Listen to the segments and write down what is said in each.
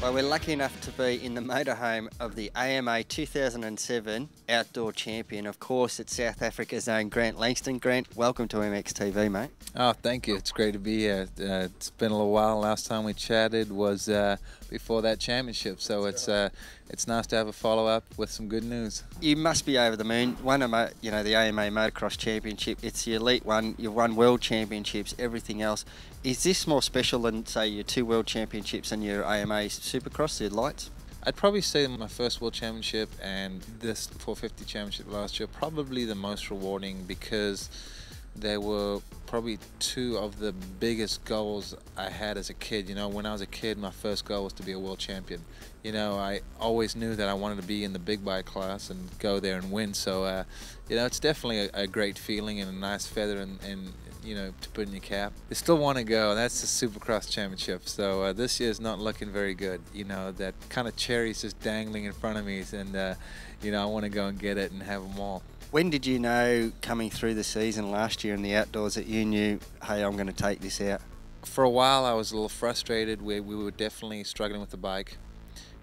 Well, we're lucky enough to be in the motorhome of the AMA 2007 Outdoor Champion. Of course, it's South Africa's own Grant Langston. Grant, welcome to MXTV, mate. Oh, thank you. It's great to be here. It's been a little while. Last time we chatted was before that championship, so it's nice to have a follow-up with some good news. You must be over the moon. Won the AMA Motocross Championship. It's the elite one. You've won World Championships, everything else. Is this more special than, say, your 2 World Championships and your AMA Supercross, the lights? I'd probably say my first World Championship and this 450 Championship last year probably the most rewarding, because they were probably 2 of the biggest goals I had as a kid. You know, when I was a kid, my first goal was to be a world champion. You know, I always knew that I wanted to be in the big bike class and go there and win. So, you know, it's definitely a great feeling and a nice feather and you know, to put in your cap. I still want to go, and that's the Supercross Championship. So this year's not looking very good. You know, that kind of cherry's just dangling in front of me, and you know, I want to go and get it and have them all. When did you know, coming through the season last year in the outdoors, that you knew, hey, I'm going to take this out? For a while I was a little frustrated. We were definitely struggling with the bike.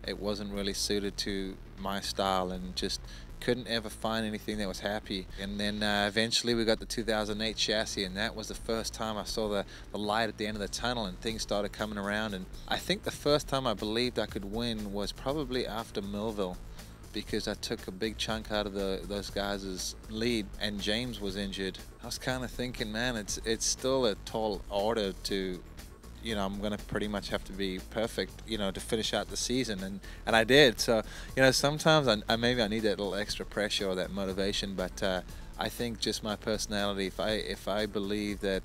It wasn't really suited to my style, and just couldn't ever find anything that was happy. And then eventually we got the 2008 chassis, and that was the first time I saw the light at the end of the tunnel, and things started coming around. And I think the first time I believed I could win was probably after Millville, because I took a big chunk out of those guys' lead, and James was injured. I was kind of thinking, man, it's still a tall order to, you know, I'm gonna pretty much have to be perfect, you know, to finish out the season, and I did. So, you know, sometimes maybe I need that little extra pressure or that motivation, but I think just my personality, if I believe that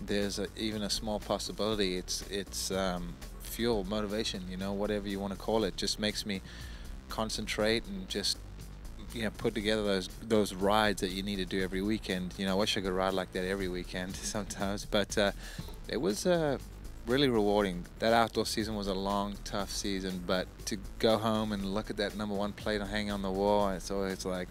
there's even a small possibility, it's fuel, motivation, you know, whatever you want to call it, just makes me concentrate and just, you know, put together those rides that you need to do every weekend. You know, I wish I could ride like that every weekend sometimes, but it was really rewarding. That outdoor season was a long, tough season, but to go home and look at that #1 plate hanging on the wall, it's always like,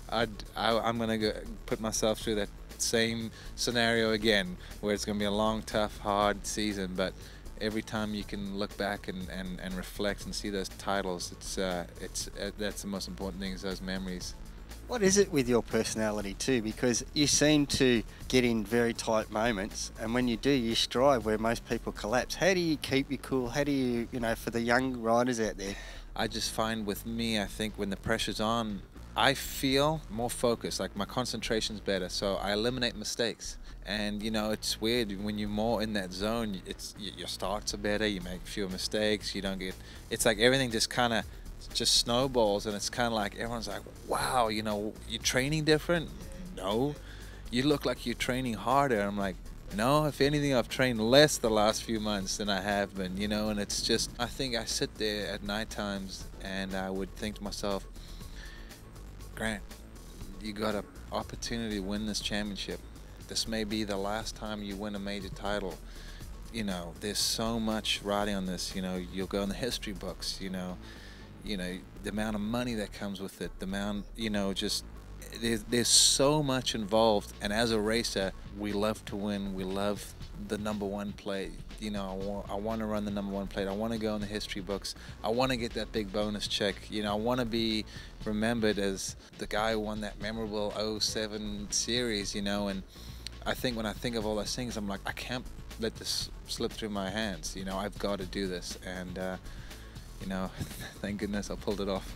I'm gonna go put myself through that same scenario again, where it's gonna be a long, tough, hard season, but every time you can look back and reflect and see those titles, that's the most important thing, is those memories. What is it with your personality too? Because you seem to get in very tight moments, and when you do, you strive where most people collapse. How do you keep you cool? How do you, you know, for the young riders out there? I just find with me, I think when the pressure's on, I feel more focused, like my concentration's better, so I eliminate mistakes. And you know, it's weird when you're more in that zone, your starts are better, you make fewer mistakes, you don't get, it's like everything just kind of just snowballs, and it's kind of like everyone's like, wow, you know, you're training different? No. You look like you're training harder. I'm like, no, if anything, I've trained less the last few months than I have been, you know. And it's just, I think I sit there at night times and I would think to myself, Grant, you got an opportunity to win this championship. This may be the last time you win a major title. You know, there's so much riding on this. You know, you'll go in the history books. You know, the amount of money that comes with it. The amount, you know, just there's so much involved. And as a racer, we love to win. We love the #1 plate. You know, I want to run the #1 plate. I want to go in the history books. I want to get that big bonus check. You know, I want to be remembered as the guy who won that memorable 07 series. You know, and I think when I think of all those things, I'm like, I can't let this slip through my hands. You know, I've got to do this. And, you know, thank goodness I pulled it off.